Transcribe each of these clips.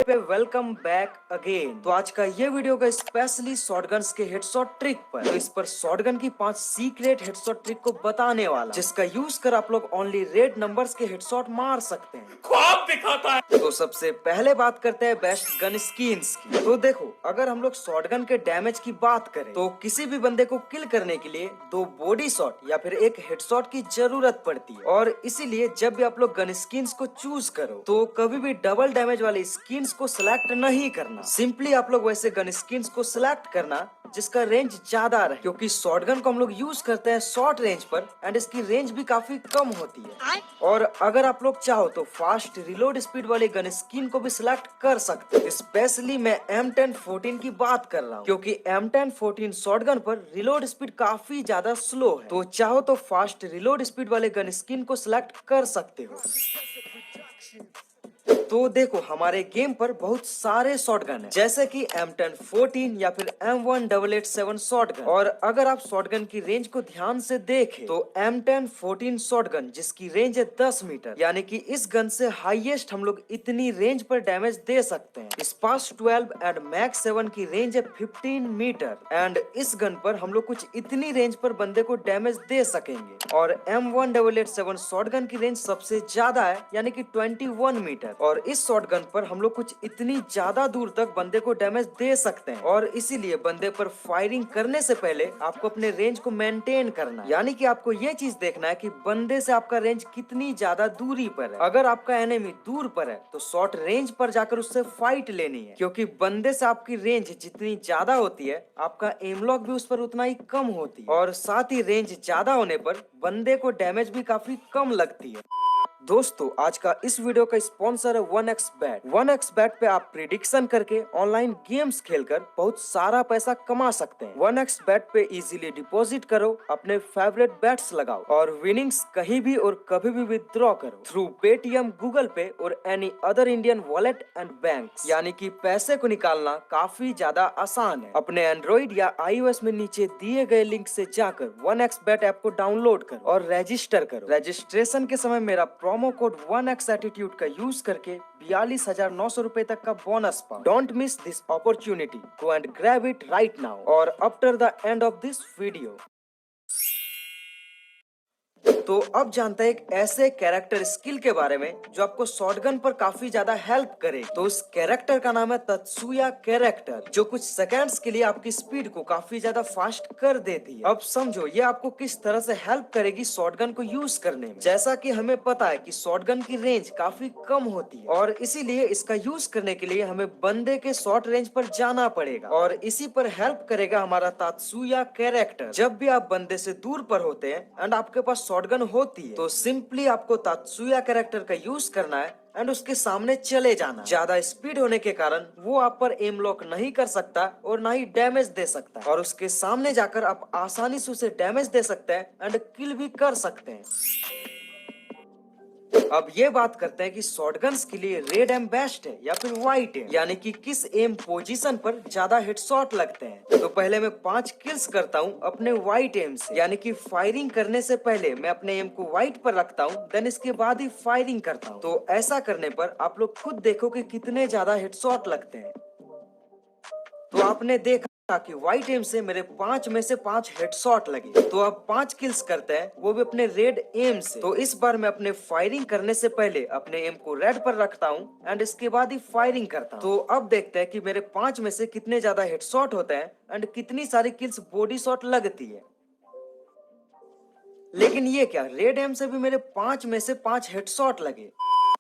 पे welcome back again. तो आज का ये वीडियो का स्पेशली शॉटगन्स के हेडशॉट ट्रिक पर। तो इस पर शॉटगन की 5 सीक्रेट हेडशॉट ट्रिक को बताने वाला, जिसका यूज कर आप लोग ओनली रेड नंबर्स के हेडशॉट मार सकते हैं। ख्वाब दिखाता है। तो सबसे पहले बात करते हैं बेस्ट गन स्किन्स की। तो देखो, अगर हम लोग शॉटगन के डैमेज की बात करें तो किसी भी बंदे को किल करने के लिए 2 बॉडी शॉट या फिर एक हेडशॉट की जरूरत पड़ती है। और इसीलिए जब भी आप लोग गन स्किन्स को चूज करो तो कभी भी डबल डैमेज वाले स्किन्स को सिलेक्ट नहीं करना। सिंपली आप लोग वैसे गन स्किन्स को सिलेक्ट करना जिसका रेंज ज्यादा रहे, क्योंकि शॉटगन को हम लोग यूज करते हैं शॉर्ट रेंज पर एंड इसकी रेंज भी काफी कम होती है। और अगर आप लोग चाहो तो फास्ट रिलोड स्पीड वाले गन स्किन को भी सिलेक्ट कर सकते हैं। स्पेशली मैं M1014 की बात कर रहा हूँ, क्योंकि M1014 शॉटगन पर रिलोड स्पीड काफी ज्यादा स्लो है। तो चाहो तो फास्ट रिलोड स्पीड वाले गन स्किन को सिलेक्ट कर सकते हो। तो देखो, हमारे गेम पर बहुत सारे शॉटगन है, जैसे कि M1014 या फिर M1887 शॉटगन। और अगर आप शॉटगन की रेंज को ध्यान से देखें तो M1014 शॉटगन जिसकी रेंज है 10 मीटर, यानी कि इस गन से हाईएस्ट हम लोग इतनी रेंज पर डैमेज दे सकते हैं। स्पास 12 एंड मैक्स 7 की रेंज है 15 मीटर एंड इस गन पर हम लोग कुछ इतनी रेंज पर बंदे को डैमेज दे सकेंगे। और M1887 शॉटगन की रेंज सबसे ज्यादा है, यानी कि 21 मीटर। और इस शॉटगन पर हम लोग कुछ इतनी ज्यादा दूर तक बंदे को डैमेज दे सकते हैं। और इसीलिए बंदे पर फायरिंग करने से पहले आपको अपने रेंज को मेंटेन करना है, यानी कि आपको ये चीज देखना है कि बंदे से आपका रेंज कितनी ज्यादा दूरी पर है। अगर आपका एनिमी दूर पर है तो शॉर्ट रेंज पर जाकर उससे फाइट लेनी है, क्योंकि बंदे से आपकी रेंज जितनी ज्यादा होती है आपका एम लॉक भी उस पर उतना ही कम होती है। और साथ ही रेंज ज्यादा होने पर बंदे को डैमेज भी काफी कम लगती है। दोस्तों, आज का इस वीडियो का स्पॉन्सर है 1xBet। 1xBet पे आप प्रिडिक्शन करके ऑनलाइन गेम्स खेलकर बहुत सारा पैसा कमा सकते हैं। 1xBet पे इजीली डिपॉजिट करो, अपने फेवरेट बेट्स लगाओ और विनिंग्स कहीं भी और कभी भी विथड्रॉ करो थ्रू पेटीएम, गूगल पे और any other Indian wallet and bank. यानी कि पैसे को निकालना काफी ज्यादा आसान है। अपने एंड्रॉइड या iOS में नीचे दिए गए लिंक से जाकर 1xBet ऐप को डाउनलोड करो और रजिस्टर करो। रजिस्ट्रेशन के समय मेरा प्रोमो कोड 1x एटीट्यूड का यूज करके 42,900 रुपए तक का बोनस पाओ। Don't miss this opportunity, go and grab it right now और after the end of this video. तो अब जानते हैं एक ऐसे कैरेक्टर स्किल के बारे में जो आपको शॉटगन पर काफी ज्यादा हेल्प करे। तो उस कैरेक्टर का नाम है तत्सुया कैरेक्टर, जो कुछ सेकंड्स के लिए आपकी स्पीड को काफी ज्यादा फास्ट कर देती है। अब समझो ये आपको किस तरह से हेल्प करेगी शॉटगन को यूज करने में। जैसा कि हमें पता है कि शॉटगन की रेंज काफी कम होती है और इसीलिए इसका यूज करने के लिए हमें बंदे के शॉर्ट रेंज पर जाना पड़ेगा। और इसी पर हेल्प करेगा हमारा तात्सुया कैरेक्टर। जब भी आप बंदे से दूर पर होते हैं एंड आपके पास शॉटगन होती है तो सिंपली आपको तात्सुया कैरेक्टर का यूज करना है एंड उसके सामने चले जाना। ज्यादा स्पीड होने के कारण वो आप पर एम लॉक नहीं कर सकता और ना ही डैमेज दे सकता है, और उसके सामने जाकर आप आसानी से उसे डैमेज दे सकते हैं एंड किल भी कर सकते हैं। अब ये बात करते हैं कि शॉटगन्स के लिए रेड एम बेस्ट है या फिर व्हाइट एम, यानी कि किस एम पोजीशन पर ज्यादा हेडशॉट लगते हैं। तो पहले मैं 5 किल्स करता हूँ अपने व्हाइट एम से, यानी कि फायरिंग करने से पहले मैं अपने एम को व्हाइट पर रखता हूँ, देन इसके बाद ही फायरिंग करता हूँ। तो ऐसा करने पर आप लोग खुद देखो कि कितने ज्यादा हेडशॉट लगते हैं। तो आपने देखा कि व्हाइट एम से मेरे 5 में से 5 हेडशॉट लगे। तो अब 5 किल्स करते हैं, वो भी अपने रेड एम से। तो इस बार मैं अपने फायरिंग करने से पहले अपने एम को रेड पर रखता हूँ एंड इसके बाद ही फायरिंग करता हूँ। तो अब देखते हैं कि मेरे 5 में से कितने ज्यादा हेडशॉट होते हैं एंड कितनी सारी किल्स बॉडी शॉट लगती है। लेकिन ये क्या, रेड एम से भी मेरे 5 में से 5 हेडशॉट लगे।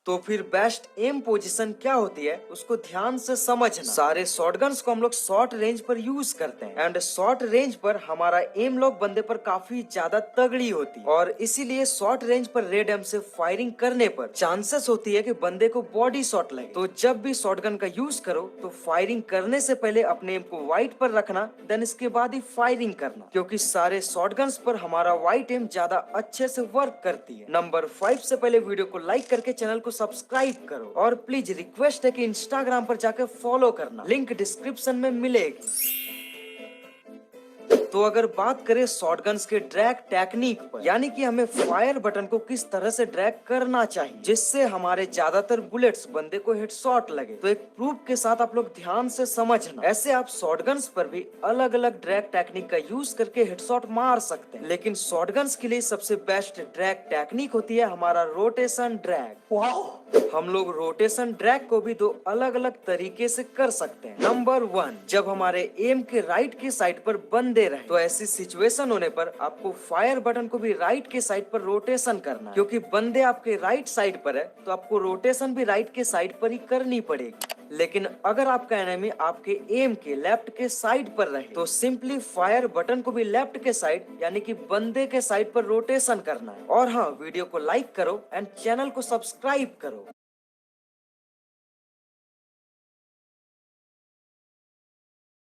तो फिर बेस्ट एम पोजीशन क्या होती है उसको ध्यान से समझना। सारे शॉटगन्स को हम लोग शॉर्ट रेंज पर यूज करते हैं एंड शॉर्ट रेंज पर हमारा एम लॉक बंदे पर काफी ज्यादा तगड़ी होती है, और इसीलिए शॉर्ट रेंज पर रेड एम से फायरिंग करने पर चांसेस होती है कि बंदे को बॉडी शॉट लगे। तो जब भी शॉटगन का यूज करो तो फायरिंग करने से पहले अपने एम को व्हाइट पर रखना, देन इसके बाद ही फायरिंग करना, क्योंकि सारे शॉटगन्स पर हमारा व्हाइट एम ज्यादा अच्छे से वर्क करती है। नंबर 5 से पहले वीडियो को लाइक करके चैनल को सब्सक्राइब करो और प्लीज रिक्वेस्ट है कि इंस्टाग्राम पर जाकर फॉलो करना, लिंक डिस्क्रिप्शन में मिलेगी। तो अगर बात करें शॉटगन्स के ड्रैग टेक्निक पर, यानी कि हमें फायर बटन को किस तरह से ड्रैग करना चाहिए जिससे हमारे ज्यादातर बुलेट्स बंदे को हेडशॉट लगे, तो एक प्रूफ के साथ आप लोग ध्यान से समझना। ऐसे आप शॉटगन्स पर भी अलग अलग ड्रैग टेक्निक का यूज करके हेडशॉट मार सकते हैं, लेकिन शॉटगन्स के लिए सबसे बेस्ट ड्रैग टेक्निक होती है हमारा रोटेशन ड्रैग। हम लोग रोटेशन ड्रैग को भी दो अलग अलग तरीके से कर सकते हैं। नंबर 1, जब हमारे एम के राइट की साइड पर बंदे रहे, तो ऐसी सिचुएशन होने पर आपको फायर बटन को भी राइट के साइड पर रोटेशन करना है, क्योंकि बंदे आपके राइट साइड पर है तो आपको रोटेशन भी राइट के साइड पर ही करनी पड़ेगी। लेकिन अगर आपका एनिमी आपके एम के लेफ्ट के साइड पर रहे तो सिंपली फायर बटन को भी लेफ्ट के साइड यानी कि बंदे के साइड पर रोटेशन करना है। और हाँ, वीडियो को लाइक करो एंड चैनल को सब्सक्राइब करो।